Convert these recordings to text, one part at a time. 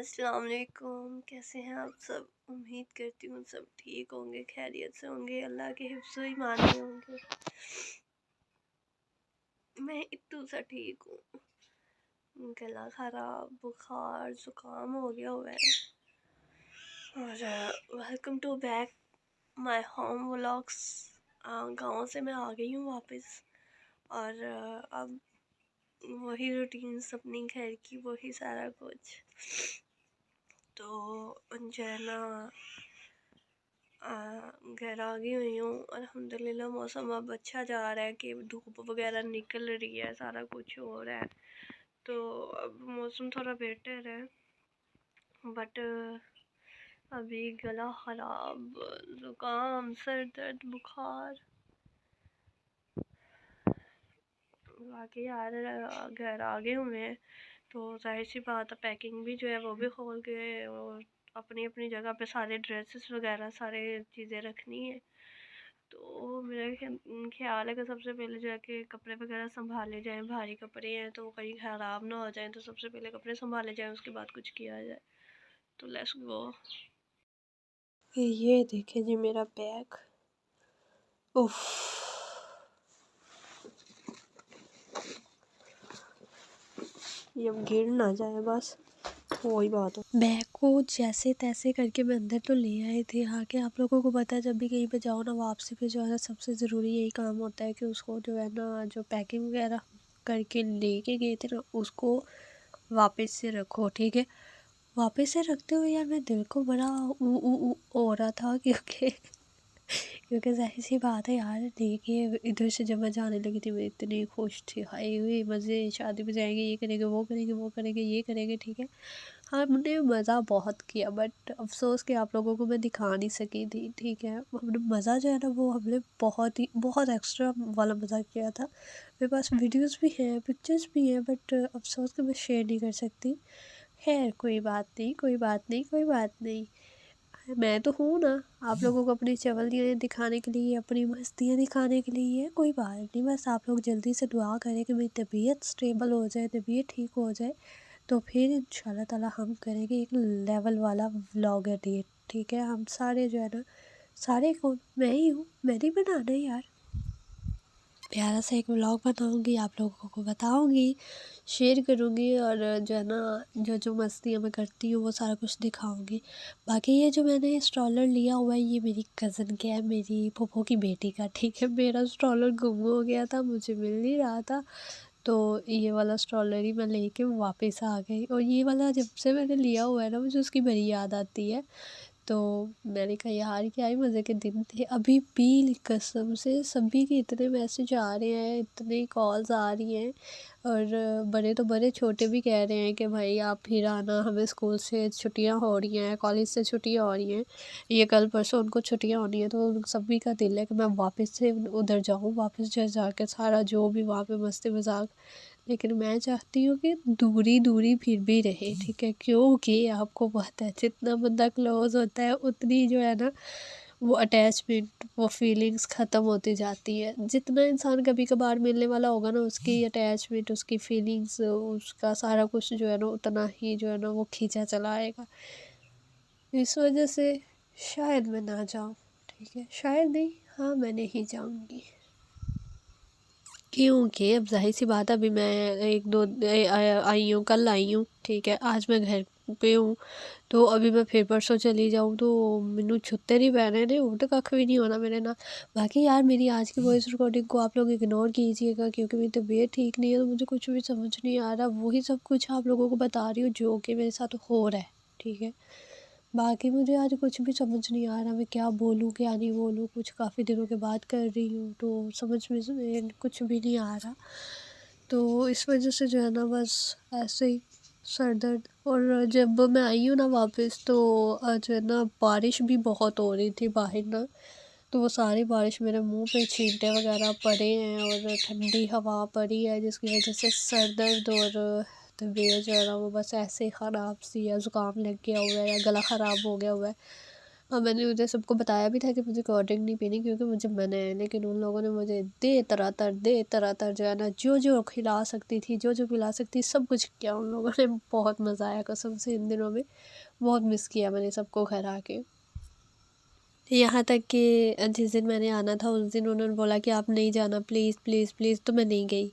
अस्सलाम वालेकुम। कैसे हैं आप सब? उम्मीद करती हूँ सब ठीक होंगे, खैरियत से होंगे, अल्लाह के हिफ्ज़ व ईमान में होंगे। मैं इतू सा ठीक हूँ। गला ख़राब, बुखार, ज़ुकाम हो गया हुआ है। और welcome to back my home vlogs. गाँव से मैं आ गई हूँ वापस। और अब वही रूटीन अपनी घर की, वही सारा कुछ। तो जो है ना, घर आ गई हुई हूँ। अल्हम्दुलिल्लाह मौसम अब अच्छा जा रहा है कि धूप वगैरह निकल रही है, सारा कुछ हो रहा है। तो अब मौसम थोड़ा बेटर है, बट अभी गला ख़राब, ज़ुकाम, सर दर्द, बुखार। बाकी यार घर आ गए हुए हैं तो जाहिर सी बात है पैकिंग भी जो है वो भी खोल के और अपनी अपनी जगह पे सारे ड्रेसेस वगैरह सारे चीज़ें रखनी है। तो मेरा ख्याल है कि सबसे पहले जाके कपड़े वगैरह संभाले जाएं। भारी कपड़े हैं तो वो कहीं ख़राब ना हो जाएं, तो सबसे पहले कपड़े संभाले जाएं, उसके बाद कुछ किया जाए। तो लेट्स गो। ये देखें जी मेरा बैग। उफ, ये अब गिर ना जाए बस, वही बात है। बैग को जैसे तैसे करके मैं अंदर तो ले आई थी। आके आप लोगों को पता है जब भी कहीं पे जाओ ना, वापसी पे जो है ना सबसे ज़रूरी यही काम होता है कि उसको जो है ना, जो पैकिंग वगैरह करके लेके गए थे ना, उसको वापस से रखो। ठीक है, वापस से रखते हुए यार मेरे दिल को बड़ा ऊ हो रहा था, क्योंकि ज़ाहिर सी बात है यार। देखिए इधर से जब मैं जाने लगी थी मैं इतनी खुश थी, हाय हुई मज़े, शादी में जाएंगे, ये करेंगे, वो करेंगे, वो करेंगे, ये करेंगे। ठीक है, हमने मज़ा बहुत किया, बट अफसोस कि आप लोगों को मैं दिखा नहीं सकी थी। ठीक है, हमने मज़ा जो है ना वो हमने बहुत एक्स्ट्रा वाला मज़ा किया था। मेरे पास वीडियोस भी हैं, पिक्चर्स भी हैं, बट अफसोस कि मैं शेयर नहीं कर सकती। खैर कोई बात नहीं, कोई बात नहीं, कोई बात नहीं। मैं तो हूँ ना आप लोगों को अपनी चवलियाँ दिखाने के लिए, अपनी मस्तियाँ दिखाने के लिए। कोई बात नहीं, बस आप लोग जल्दी से दुआ करें कि मेरी तबीयत स्टेबल हो जाए, तबीयत ठीक हो जाए, तो फिर इंशाल्लाह ताला हम करेंगे एक लेवल वाला व्लॉग एडिट। ठीक है, हम सारे जो है ना, सारे कौन, मैं ही हूँ, मैंने ही बनाना है यार। प्यारा सा एक व्लॉग बनाऊँगी, आप लोगों को बताऊँगी, शेयर करूँगी, और जो है ना जो जो मस्तियाँ मैं करती हूँ वो सारा कुछ दिखाऊँगी। बाकी ये जो मैंने स्ट्रॉलर लिया हुआ है ये मेरी कज़न का है, मेरी फूफो की बेटी का। ठीक है, मेरा स्ट्रॉलर गुम हो गया था, मुझे मिल नहीं रहा था, तो ये वाला स्ट्रॉलर ही मैं लेके वापस आ गई। और ये वाला जब से मैंने लिया हुआ है ना, मुझे उसकी बड़ी याद आती है। तो मैंने कहा यार क्या ही मज़े के दिन थे। अभी भी कसम से सभी के इतने मैसेज आ रहे हैं, इतने कॉल्स आ रही हैं, और बड़े तो बड़े, छोटे भी कह रहे हैं कि भाई आप फिर आना, हमें स्कूल से छुट्टियां हो रही हैं, कॉलेज से छुट्टियां हो रही हैं, ये कल परसों उनको छुट्टियां होनी है। तो उन सभी का दिल है कि मैं वापस से उधर जाऊँ, वापस जो जाकर सारा जो भी वहाँ पे मस्ती मजाक। लेकिन मैं चाहती हूँ कि दूरी दूरी फिर भी रहे। ठीक है, क्योंकि आपको पता है जितना बंदा क्लोज होता है उतनी जो है ना वो अटैचमेंट, वो फीलिंग्स ख़त्म होती जाती है। जितना इंसान कभी कभार मिलने वाला होगा ना, उसकी अटैचमेंट, उसकी फीलिंग्स, उसका सारा कुछ जो है ना उतना ही जो है ना वो खींचा चला आएगा। इस वजह से शायद मैं ना जाऊँ। ठीक है, शायद नहीं, हाँ मैं नहीं जाऊँगी, क्योंकि अब ज़ाहिर सी बात है अभी मैं एक दो आई हूँ, कल आई हूँ। ठीक है, आज मैं घर पे हूँ, तो अभी मैं फिर परसों चली जाऊँ तो मैनू छुत्ते नहीं पैने ने, वो तो कख भी नहीं होना मेरे ना। बाकी यार मेरी आज की वॉइस रिकॉर्डिंग को आप लोग इग्नोर कीजिएगा, क्योंकि मेरी तबीयत ठीक नहीं है, तो मुझे कुछ भी समझ नहीं आ रहा। वही सब कुछ आप लोगों को बता रही हूँ जो कि मेरे साथ हो रहा है। ठीक है, बाकी मुझे आज कुछ भी समझ नहीं आ रहा, मैं क्या बोलूँ क्या नहीं बोलूँ। कुछ काफ़ी दिनों के बाद कर रही हूँ तो समझ में कुछ भी नहीं आ रहा। तो इस वजह से जो है ना बस ऐसे ही सर दर्द। और जब मैं आई हूँ ना वापस, तो जो है ना बारिश भी बहुत हो रही थी बाहर ना, तो वो सारी बारिश मेरे मुंह पे छींटे वगैरह पड़े हैं, और ठंडी हवा पड़ी है, जिसकी वजह से सर दर्द और तबीयत जो है ना वो बस ऐसे ही ख़राब सी है, ज़ुकाम लग गया हुआ है या गला ख़राब हो गया हुआ है। और मैंने उधर सबको बताया भी था कि मुझे कोल्ड ड्रिंक नहीं पीनी क्योंकि मुझे मना है, लेकिन उन लोगों ने मुझे दे तरह जो है ना, जो खिला सकती थी, जो पिला सकती सब कुछ किया उन लोगों ने। बहुत मज़ा आया कसम से इन दिनों में, बहुत मिस किया मैंने सबको घर आके। यहाँ तक कि जिस दिन मैंने आना था उस दिन उन्होंने बोला कि आप नहीं जाना प्लीज़ प्लीज़ प्लीज़, तो मैं नहीं गई,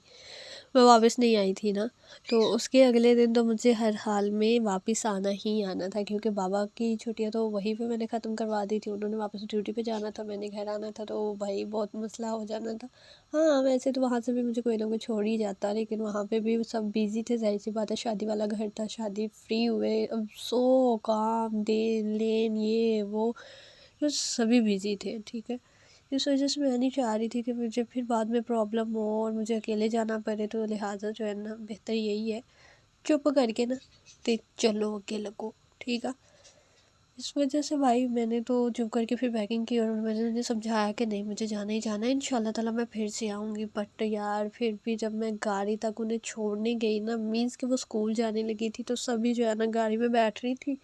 मैं वापस नहीं आई थी ना। तो उसके अगले दिन तो मुझे हर हाल में वापस आना ही आना था क्योंकि बाबा की छुट्टियां तो वहीं पे मैंने ख़त्म करवा दी थी। उन्होंने वापस ड्यूटी पे जाना था, मैंने घर आना था, तो भाई बहुत मसला हो जाना था। हाँ वैसे तो वहाँ से भी मुझे कोई ना कोई छोड़ ही जाता, लेकिन वहाँ पे भी सब बिजी थे, जाहिर सी बात है, शादी वाला घर था, शादी फ्री हुए, अब सो काम देन लेन ये वो, तो सभी बिजी थे, ठीक है। इस वजह से मैं नहीं चाह रही थी कि मुझे फिर बाद में प्रॉब्लम हो और मुझे अकेले जाना पड़े, तो लिहाजा जो है ना बेहतर यही है चुप करके ना ते चलो अकेले को, ठीक है। इस वजह से भाई मैंने तो चुप करके फिर पैकिंग की और मैंने उन्हें समझाया कि नहीं मुझे जाना ही जाना है, इंशाल्लाह ताला मैं फिर से आऊँगी। बट यार फिर भी जब मैं गाड़ी तक उन्हें छोड़ने गई ना, मीन्स कि वो स्कूल जाने लगी थी, तो सभी जो है ना गाड़ी में बैठ रही थी,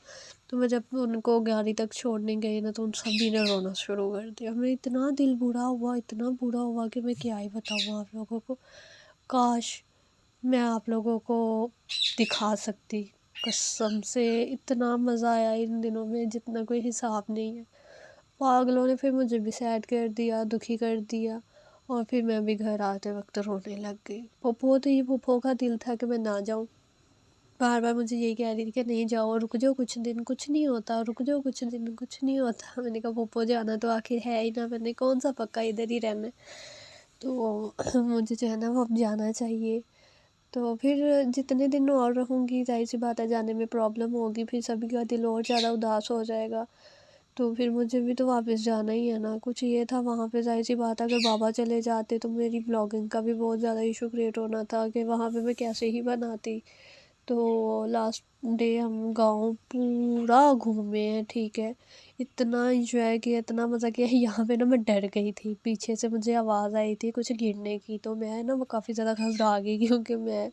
तो मैं जब उनको गाड़ी तक छोड़ने गई ना, तो उन सभी ने रोना शुरू कर दिया। मेरा इतना दिल बुरा हुआ, इतना बुरा हुआ कि मैं क्या ही बताऊँ आप लोगों को। काश मैं आप लोगों को दिखा सकती, कसम से इतना मज़ा आया इन दिनों में जितना कोई हिसाब नहीं है। पागलों ने फिर मुझे भी सैड कर दिया, दुखी कर दिया, और फिर मैं भी घर आते वक्त रोने लग गई। पप्पो का दिल था कि मैं ना जाऊँ, बार बार मुझे यही कह रही थी कि नहीं जाओ, रुक जाओ कुछ दिन, कुछ नहीं होता, रुक जाओ कुछ दिन, कुछ नहीं होता। मैंने कहा पप्पो जाना तो आखिर है ही ना, मैंने कौन सा पक्का इधर ही रहना है, तो मुझे जो है ना वो अब जाना चाहिए। तो फिर जितने दिन और रहूँगी जाहिर सी बात है जाने में प्रॉब्लम होगी, फिर सभी का दिल और ज़्यादा उदास हो जाएगा, तो फिर मुझे भी तो वापस जाना ही है ना। कुछ ये था वहाँ पे, जाहिर सी बात है अगर बाबा चले जाते तो मेरी ब्लॉगिंग का भी बहुत ज़्यादा इशू क्रिएट होना था कि वहाँ पे मैं कैसे ही बनाती। तो लास्ट डे हम गाँव पूरा घूमे हैं, ठीक है, इतना एंजॉय किया, इतना मज़ा किया। यहाँ पे ना मैं डर गई थी, पीछे से मुझे आवाज़ आई थी कुछ गिरने की, तो मैं ना वो काफ़ी ज़्यादा घबरा गई क्योंकि मैं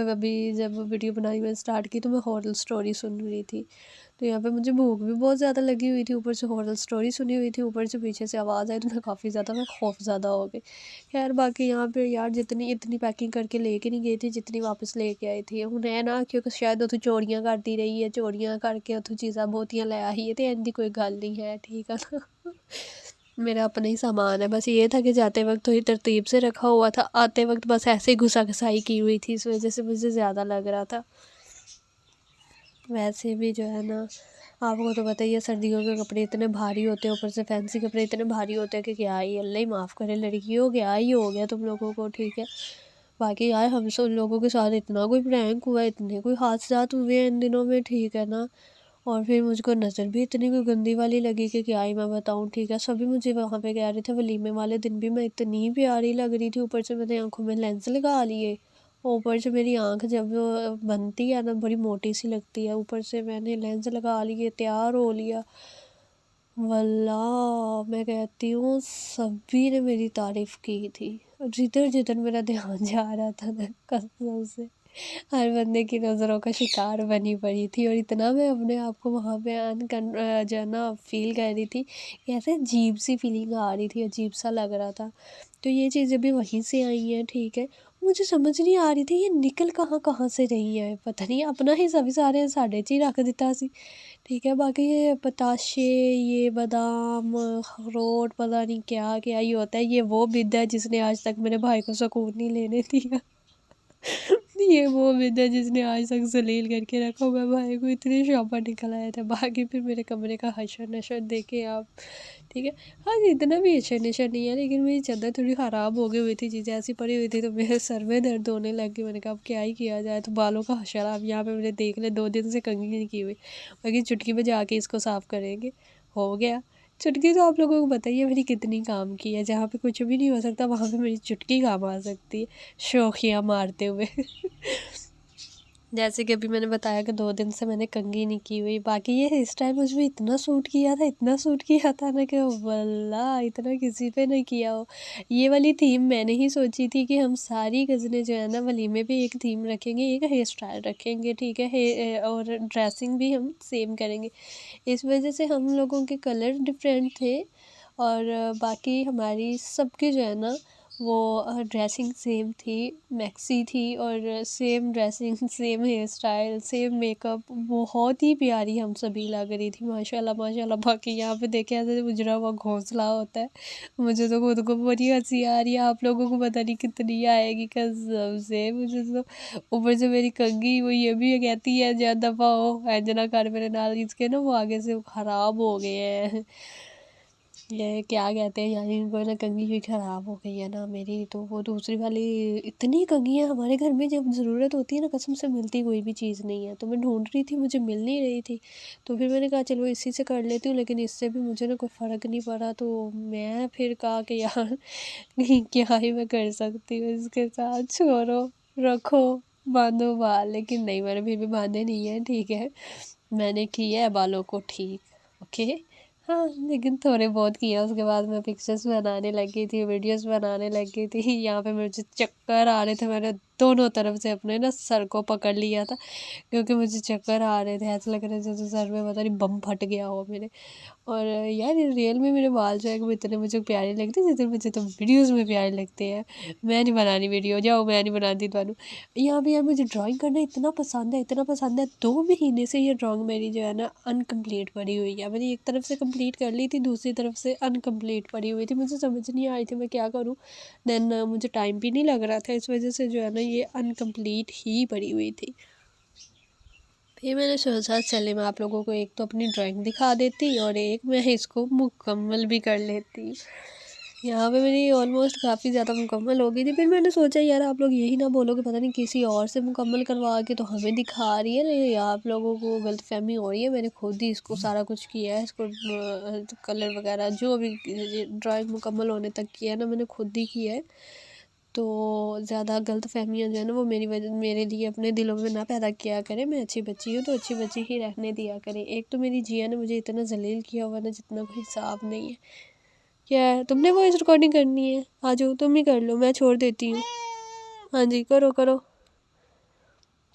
अभी जब वीडियो बनानी मैंने स्टार्ट की तो मैं हॉरर स्टोरी सुन रही थी, तो यहाँ पे मुझे भूख भी बहुत ज़्यादा लगी हुई थी, ऊपर से हॉरर स्टोरी सुनी हुई थी, ऊपर से पीछे से आवाज़ आई, तो मैं काफ़ी ज़्यादा मैं खौफ ज़्यादा हो गई। खैर बाकी यहाँ पे यार जितनी इतनी पैकिंग करके लेके नहीं गई थी जितनी वापस लेके आई थी हूँ है ना, क्योंकि शायद उतों चोरियां करती रही है, चोरियां करके उतों चीज़ा बहुतियां ले आई है, तो इनकी कोई गल नहीं है, ठीक है ना। मेरा अपना ही सामान है, बस ये था कि जाते वक्त थोड़ी तरतीब से रखा हुआ था, आते वक्त बस ऐसे ही घुसा घसाई की हुई थी, इस वजह से मुझे ज़्यादा लग रहा था। वैसे भी जो है ना आपको तो पता ही है सर्दियों के कपड़े इतने भारी होते हैं, ऊपर से फैंसी कपड़े इतने भारी होते हैं कि क्या ही अल्लाह ही माफ़ करे, लड़कियों क्या ही हो गया तुम लोगों को, ठीक है। बाकी यार हम सब लोगों के साथ इतना कोई प्रैंक हुआ, इतने कोई हादसात हुए हैं इन दिनों में, ठीक है ना। और फिर मुझको नज़र भी इतनी कोई गंदी वाली लगी कि क्या ही मैं बताऊँ, ठीक है। सभी मुझे वहाँ पे कह रहे थे, वलीमे वाले दिन भी मैं इतनी प्यारी लग रही थी, ऊपर से मैंने आँखों में लेंस लगा लिए, ऊपर से मेरी आँख जब बनती है ना बड़ी मोटी सी लगती है, ऊपर से मैंने लेंस लगा लिए, तैयार हो लिया। वल्लाह मैं कहती हूँ सभी ने मेरी तारीफ़ की थी, और जिधर जिधर मेरा ध्यान जा रहा था ना कसम से हर बंदे की नज़रों का शिकार बनी पड़ी थी, और इतना मैं अपने आप को वहाँ पे जो है ना फील कर रही थी, ऐसे अजीब सी फीलिंग आ रही थी, अजीब सा लग रहा था। तो ये चीज़ें भी वहीं से आई हैं, ठीक है। मुझे समझ नहीं आ रही थी ये निकल कहाँ कहाँ से रही है, पता नहीं अपना ही सभी सारे साढ़े च ही रख दिता सी, ठीक है। बाकी ये पताशे, ये बादाम, अखरोट, पता नहीं क्या क्या ही होता है, ये वो विद है जिसने आज तक मेरे भाई को सुकून नहीं लेने दिया। ये वो विद है जिसने आज तक जलील करके रखा हुआ है भाई को, इतने शॉपर निकल आए थे। बाकी फिर मेरे कमरे का हशर नशर देखे आप, ठीक है। हाँ इतना भी हशर नशर नहीं है, लेकिन मेरी चादर थोड़ी ख़राब हो गई हुई थी, चीज़ें ऐसी पड़ी हुई थी, तो मेरे सर में दर्द होने लग गई। मैंने कहा अब क्या ही किया जाए, तो बालों का हशर आप यहाँ पे मैंने देख ले, 2 दिन से कंघी नहीं की हुई, बाकी चुटकी में जाके इसको साफ़ करेंगे, हो गया। चुटकी तो आप लोगों को बताइए मेरी कितनी काम की है, जहाँ पे कुछ भी नहीं हो सकता वहाँ पे मेरी चुटकी काम आ सकती है शौकिया मारते हुए। जैसे कि अभी मैंने बताया कि 2 दिन से मैंने कंघी नहीं की हुई। बाकी ये हेयर स्टाइल मुझ में इतना सूट किया था, इतना सूट किया था ना कि वल्लाह इतना किसी पे नहीं किया हो। ये वाली थीम मैंने ही सोची थी कि हम सारी कज़नें जो है ना वलीमे पे एक थीम रखेंगे, एक हेयर स्टाइल रखेंगे, ठीक है, और ड्रेसिंग भी हम सेम करेंगे। इस वजह से हम लोगों के कलर डिफरेंट थे और बाकी हमारी सबकी जो है ना वो ड्रेसिंग सेम थी, मैक्सी थी और same dressing, same here style, same makeup, बहुत ही प्यारी हम सभी लग रही थी माशाल्लाह माशाल्लाह। बाकी यहाँ पे देखे ऐसे उजरा हुआ घोंसला होता है, मुझे तो खुद को बड़ी हंसी आ रही है, आप लोगों को पता नहीं कितनी आएगी कसम से। मुझे तो ऊपर से मेरी कंघी वो ये भी कहती है जा दफा हो अंजना कर मेरे नाल, इसके ना वो आगे से ख़राब हो गए हैं, ये क्या कहते हैं यानी इनको ना कंघी हुई ख़राब हो गई है ना मेरी। तो वो दूसरी वाली इतनी कंघियाँ हमारे घर में जब ज़रूरत होती है ना कसम से मिलती कोई भी चीज़ नहीं है। तो मैं ढूंढ रही थी, मुझे मिल नहीं रही थी, तो फिर मैंने कहा चलो इसी से कर लेती हूँ, लेकिन इससे भी मुझे ना कोई फ़र्क नहीं पड़ा। तो मैं फिर कहा कि यार क्या ही मैं कर सकती हूँ इसके साथ, छोड़ो रखो बांधो बाल। लेकिन नहीं, मैंने फिर भी बांधे नहीं है, ठीक है, मैंने किया है बालों को ठीक, ओके। हाँ, लेकिन थोड़े बहुत किया, उसके बाद मैं पिक्चर्स बनाने लगी थी, वीडियोस बनाने लगी थी। यहाँ पे मुझे चक्कर आ रहे थे, मैंने दोनों तरफ से अपने ना सर को पकड़ लिया था क्योंकि मुझे चक्कर आ रहे थे, ऐसा लग रहा था जैसे सर में पता नहीं बम फट गया हो मेरे। और यार रियल में मेरे बाल जो है वो इतने मुझे प्यारे लगते हैं जितने मुझे तो वीडियोज़ में प्यारे लगते हैं। मैं नहीं बनानी वीडियो, जाओ मैं नहीं बनाती थानू। यहाँ पे यार मुझे ड्राइंग करना इतना पसंद है, इतना पसंद है, 2 महीने से ये ड्राइंग मेरी जो है ना अनकम्प्लीट पड़ी हुई है। मैंने एक तरफ से कंप्लीट कर ली थी, दूसरी तरफ से अनकम्प्लीट पड़ी हुई थी, मुझे समझ नहीं आ रही थी मैं क्या करूँ। देन मुझे टाइम भी नहीं लग रहा था, इस वजह से जो है ना ये अनकम्प्लीट ही पड़ी हुई थी। फिर मैंने सोचा चले मैं आप लोगों को एक तो अपनी ड्राइंग दिखा देती और एक मैं इसको मुकम्मल भी कर लेती। यहाँ पे मेरी ऑलमोस्ट काफ़ी ज़्यादा मुकम्मल हो गई थी। फिर मैंने सोचा यार आप लोग यही ना बोलोगे पता नहीं किसी और से मुकम्मल करवा के तो हमें दिखा रही है, नहीं आप लोगों को गलतफहमी हो रही है। मैंने खुद ही इसको सारा कुछ किया है, इसको कलर वगैरह जो भी ड्राइंग मुकम्मल होने तक किया है ना मैंने खुद ही किया है। तो ज़्यादा गलतफहमियाँ जो है ना वो मेरी वजह मेरे लिए अपने दिलों में ना पैदा किया करें। मैं अच्छी बच्ची हूँ तो अच्छी बच्ची ही रहने दिया करें। एक तो मेरी जिया ने मुझे इतना ज़लील किया हुआ ना जितना कोई हिसाब नहीं है। क्या है, तुमने वॉइस रिकॉर्डिंग करनी है, आ जाओ तुम ही कर लो, मैं छोड़ देती हूँ। हाँ जी करो करो।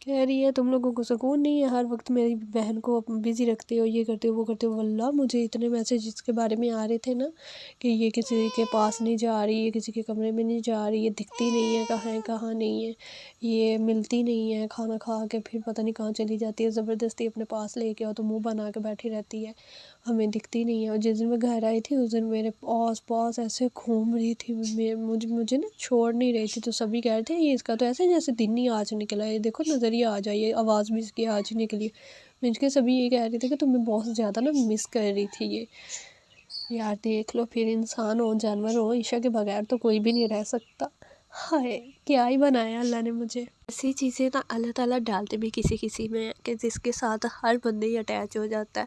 कह रही है तुम लोगों को सुकून नहीं है, हर वक्त मेरी बहन को बिज़ी रखते हो, ये करते हो वो करते हो। वल्लाह मुझे इतने मैसेज इसके बारे में आ रहे थे ना कि ये किसी के पास नहीं जा रही, ये किसी के कमरे में नहीं जा रही, ये दिखती नहीं है कहाँ नहीं है, ये मिलती नहीं है, खाना खा के फिर पता नहीं कहाँ चली जाती है, ज़बरदस्ती अपने पास लेके आओ तो मुँह बना के बैठी रहती है, हमें दिखती नहीं है। और जिस दिन मैं घर आई थी उस दिन मेरे आस पास ऐसे घूम रही थी, मुझे ना छोड़ नहीं रही थी। तो सभी कह रहे थे ये इसका तो ऐसे जैसे दिन ही आज निकला है, देखो नज़रिया आ जाइए, आवाज़ भी इसकी आज ही निकली। मीन्स के सभी ये कह रहे थे कि तुम्हें बहुत ज़्यादा ना मिस कर रही थी ये। यार देख लो, फिर इंसान हो जानवर हो, ईशा के बगैर तो कोई भी नहीं रह सकता। हाय क्या ही बनाया अल्लाह ने मुझे। ऐसी चीज़ें ना अल्लाह ताला डालते भी किसी किसी में कि जिसके साथ हर बंदे ही अटैच हो जाता है।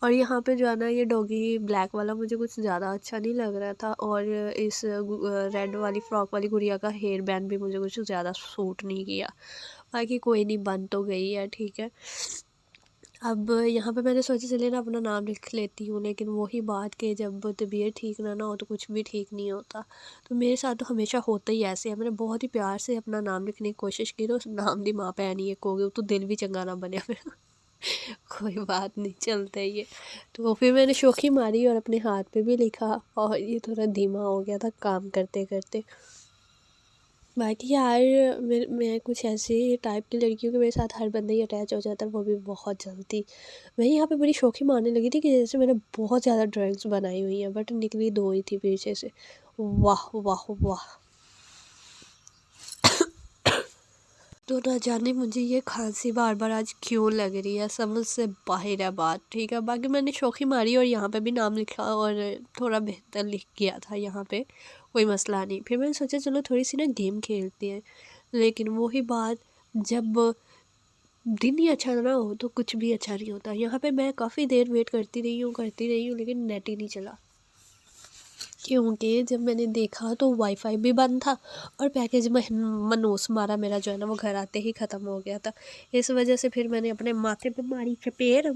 और यहाँ पे जो है ना ये डॉगी ब्लैक वाला मुझे कुछ ज़्यादा अच्छा नहीं लग रहा था, और इस रेड वाली फ्रॉक वाली गुड़िया का हेयर बैंड भी मुझे कुछ ज़्यादा सूट नहीं किया। बाकी कोई नहीं, बन तो गई है, ठीक है। अब यहाँ पे मैंने सोचा चलिए ना अपना नाम लिख लेती हूँ, लेकिन वही बात कि जब तबीयत ठीक ना हो तो कुछ भी ठीक नहीं होता। तो मेरे साथ तो हमेशा होता ही ऐसे है। मैंने बहुत ही प्यार से अपना नाम लिखने की कोशिश की तो उस नाम दी माँ भैन ही एक हो गई, तो दिल भी चंगा ना बने मेरा। कोई बात नहीं, चलता ही है। तो फिर मैंने शौखी मारी और अपने हाथ पे भी लिखा, और ये थोड़ा धीमा हो गया था काम करते करते। बाकी यार मैं कुछ ऐसे टाइप की लड़की हूँ कि मेरे साथ हर बंदा ही अटैच हो जाता है, वो भी बहुत जल्दी। मैं यहाँ पे बड़ी शौखी मारने लगी थी कि जैसे मैंने बहुत ज़्यादा ड्राइंग्स बनाई हुई हैं, बट निकली 2 ही थी पीछे से। वाह वाह वाह। तो ना जाने मुझे ये खांसी बार बार आज क्यों लग रही है, समझ से बाहर है बात, ठीक है। बाकी मैंने शौखी मारी और यहाँ पे भी नाम लिखा और थोड़ा बेहतर लिख गया था यहाँ पे, कोई मसला नहीं। फिर मैंने सोचा चलो थोड़ी सी ना गेम खेलते हैं, लेकिन वही बात, जब दिन ही अच्छा ना हो तो कुछ भी अच्छा नहीं होता। यहाँ पे मैं काफ़ी देर वेट करती रही हूँ लेकिन नेट ही नहीं चला। क्योंकि जब मैंने देखा तो वाईफाई भी बंद था और पैकेज में मनोस मारा मेरा जो है ना वो घर आते ही ख़त्म हो गया था। इस वजह से फिर मैंने अपने माथे पे मारी चपेट।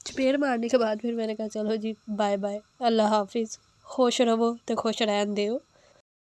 चपेट मारने के बाद फिर मैंने कहा चलो जी बाय बाय, अल्लाह हाफिज़, खुश रहो तो खुश रहन दो।